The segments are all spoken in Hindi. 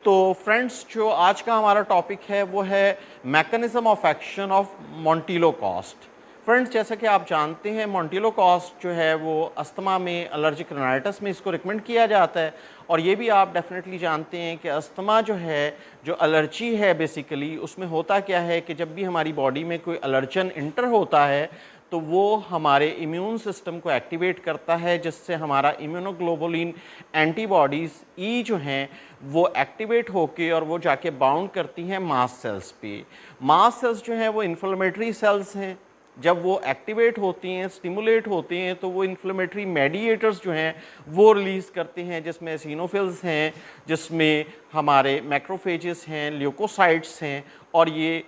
तो फ्रेंड्स, जो आज का हमारा टॉपिक है वो है mechanism of action of montelukast. Friends, जैसा कि आप जानते हैं मोंटिलोकॉस्ट जो है वो अस्थमा में, एलर्जिक राइनाइटिस में इसको रिकमेंड किया जाता है। और ये भी आप डेफिनेटली जानते हैं कि अस्थमा जो है, जो एलर्जी है बेसिकली, उसमें होता क्या है कि जब भी हमारी बॉडी में कोई एलर्जन इंटर होता है तो वो हमारे इम्यून सिस्टम को एक्टिवेट करता है, जिससे हमारा इम्यूनोग्लोबुलिन एंटीबॉडीज़ ई जो हैं वो एक्टिवेट होके और वो जाके बाउंड करती हैं मास्ट सेल्स पे। मास्ट सेल्स जो हैं वो इन्फ्लेमेटरी सेल्स हैं। जब वो एक्टिवेट होती हैं, स्टिमुलेट होती हैं, तो वो इन्फ्लेमेटरी मेडिएटर्स जो हैं वो रिलीज़ करते हैं, जिसमें एसिनोफिल्स हैं, जिसमें हमारे मैक्रोफेजेस हैं, ल्यूकोसाइट्स हैं, और ये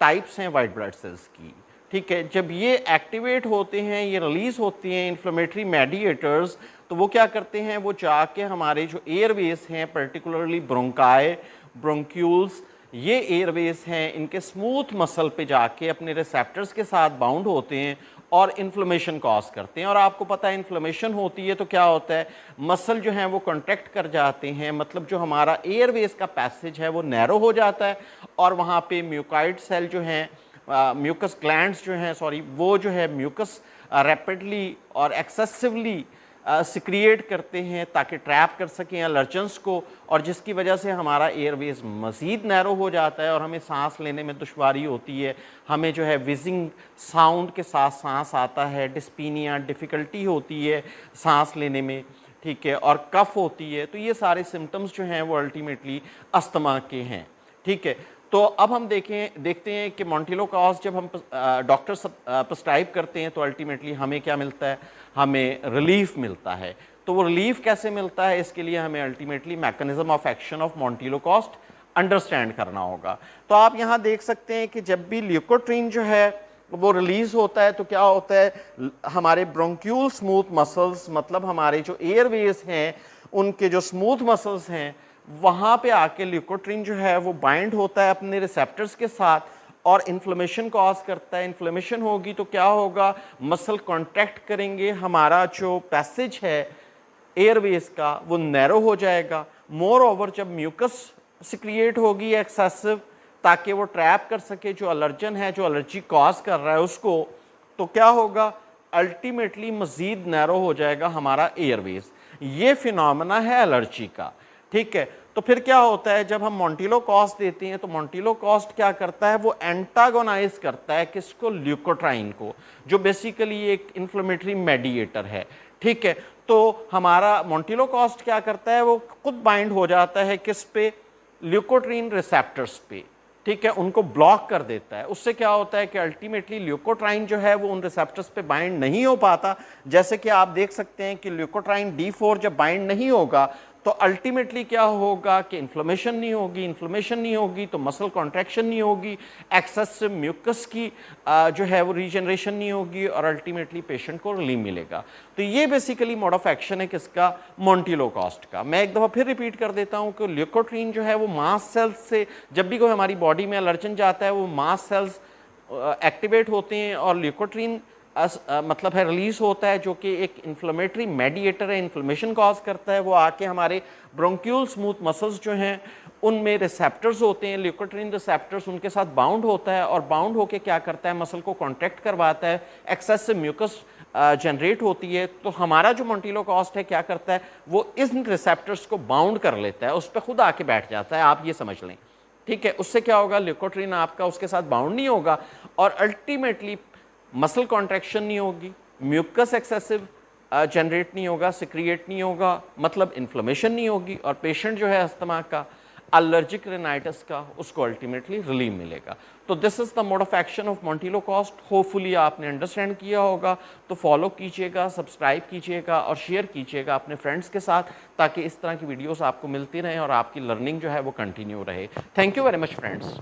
टाइप्स हैं वाइट ब्लड सेल्स की। ठीक है, जब ये एक्टिवेट होते हैं, ये रिलीज़ होती हैं इन्फ्लेमेटरी मेडिएटर्स, तो वो क्या करते हैं, वो जाके हमारे जो एयरवेज हैं, पर्टिकुलरली ब्रोंकाई, ब्रोंक्यूल्स, ये एयरवेज हैं, इनके स्मूथ मसल पे जाके अपने रिसेप्टर्स के साथ बाउंड होते हैं और इन्फ्लेमेशन कॉज करते हैं। और आपको पता है इन्फ्लेमेशन होती है तो क्या होता है, मसल जो हैं वो कॉन्ट्रैक्ट कर जाते हैं, मतलब जो हमारा एयरवेज का पैसेज है वो नैरो हो जाता है, और वहाँ पे म्यूकाइड सेल जो हैं, म्यूकस ग्लैंड्स जो हैं, सॉरी, वो जो है म्यूकस रैपिडली और एक्सेसिवली सिक्रिएट करते हैं ताकि ट्रैप कर सकें एलर्जेंस को, और जिसकी वजह से हमारा एयरवेज मज़ीद नैरो हो जाता है और हमें सांस लेने में दुश्वारी होती है। हमें जो है विजिंग साउंड के साथ सांस आता है, डिस्पीनिया, डिफ़िकल्टी होती है सांस लेने में, ठीक है, और कफ होती है। तो ये सारे सिम्टम्स जो हैं वो अल्टीमेटली अस्थमा के हैं। ठीक है, तो अब हम देखते हैं कि मोंटिलोकॉस्ट जब हम डॉक्टर प्रिस्क्राइब करते हैं तो अल्टीमेटली हमें क्या मिलता है, हमें रिलीफ मिलता है। तो वो रिलीफ कैसे मिलता है, इसके लिए हमें ultimately mechanism of action of montelukast understand करना होगा। तो आप यहाँ देख सकते हैं कि जब भी ल्यूकोट्रीन जो है वो रिलीज होता है तो क्या होता है, हमारे ब्रोंक्यूल स्मूथ मसल्स, मतलब हमारे जो एयरवेज हैं उनके जो स्मूथ मसल्स हैं, वहाँ पे आके ल्यूकोट्रीन जो है वो बाइंड होता है अपने रिसेप्टर्स के साथ और इन्फ्लेमेशन कॉज करता है। इन्फ्लेमेशन होगी तो क्या होगा, मसल कॉन्ट्रैक्ट करेंगे, हमारा जो पैसेज है एयरवेज का वो नैरो हो जाएगा। मोर ओवर जब म्यूकस सिक्रिएट होगी एक्सेसिव, ताकि वो ट्रैप कर सके जो एलर्जन है, जो एलर्जी कॉज कर रहा है उसको, तो क्या होगा, अल्टीमेटली मज़ीद नैरो हो जाएगा हमारा एयरवेज। ये फिनोमेना है एलर्जी का। ठीक है, तो फिर क्या होता है, जब हम मोंटिलोकॉस्ट देते हैं तो मोंटिलोकॉस्ट क्या करता है, वो एंटागोनाइज करता है किसको, ल्यूकोट्राइन को, जो बेसिकली एक इन्फ्लेमेटरी मेडिएटर है। ठीक है, तो हमारा मोंटिलोकॉस्ट क्या करता है, वो खुद बाइंड हो जाता है किस पे, ल्यूकोट्रीन रिसेप्टर्स पे। ठीक है, उनको ब्लॉक कर देता है। उससे क्या होता है कि अल्टीमेटली ल्यूकोट्राइन जो है वो उन रिसेप्टर्स पे बाइंड नहीं हो पाता। जैसे कि आप देख सकते हैं कि ल्यूकोट्राइन D4 जब बाइंड नहीं होगा तो अल्टीमेटली क्या होगा कि इन्फ्लेमेशन नहीं होगी, इन्फ्लेमेशन नहीं होगी तो मसल कॉन्ट्रैक्शन नहीं होगी, एक्सेसिव म्यूकस की जो है वो रीजनरेशन नहीं होगी, और अल्टीमेटली पेशेंट को रिलीफ मिलेगा। तो ये बेसिकली मोड ऑफ एक्शन है किसका, मोंटिलोकॉस्ट का। मैं एक दफ़ा फिर रिपीट कर देता हूँ कि ल्यूकोट्रीन जो है वो मास्ट सेल्स से, जब भी कोई हमारी बॉडी में एलर्जन जाता है वो मास्ट सेल्स एक्टिवेट होते हैं और ल्यूकोट्रीन मतलब है रिलीज होता है, जो कि एक इन्फ्लेमेटरी मेडिएटर है, इन्फ्लेमेशन कॉज करता है। वो आके हमारे ब्रोंक्यूल स्मूथ मसल्स जो हैं उनमें रिसेप्टर्स होते हैं, ल्यूकोट्रीन रिसेप्टर्स, उनके साथ बाउंड होता है और बाउंड होके क्या करता है, मसल को कॉन्ट्रैक्ट करवाता है, एक्सेसिव म्यूकस जनरेट होती है। तो हमारा जो मोंटिलोकॉस्ट है क्या करता है, वो इन रिसेप्टर्स को बाउंड कर लेता है, उस पर खुद आके बैठ जाता है, आप ये समझ लें। ठीक है, उससे क्या होगा, ल्यूकोट्रीन आपका उसके साथ बाउंड नहीं होगा और अल्टीमेटली मसल कॉन्ट्रैक्शन नहीं होगी, म्यूकस एक्सेसिव जनरेट नहीं होगा, सिक्रिएट नहीं होगा, मतलब इन्फ्लेमेशन नहीं होगी, और पेशेंट जो है अस्थमा का, एलर्जिक राइनाइटिस का, उसको अल्टीमेटली रिलीफ मिलेगा। तो this is the mode of action of montelukast. Hopefully आपने अंडरस्टैंड किया होगा। तो फॉलो कीजिएगा, सब्सक्राइब कीजिएगा और शेयर कीजिएगा अपने फ्रेंड्स के साथ, ताकि इस तरह की वीडियोस आपको मिलती रहें और आपकी लर्निंग जो है वो कंटिन्यू रहे। Thank you very much friends.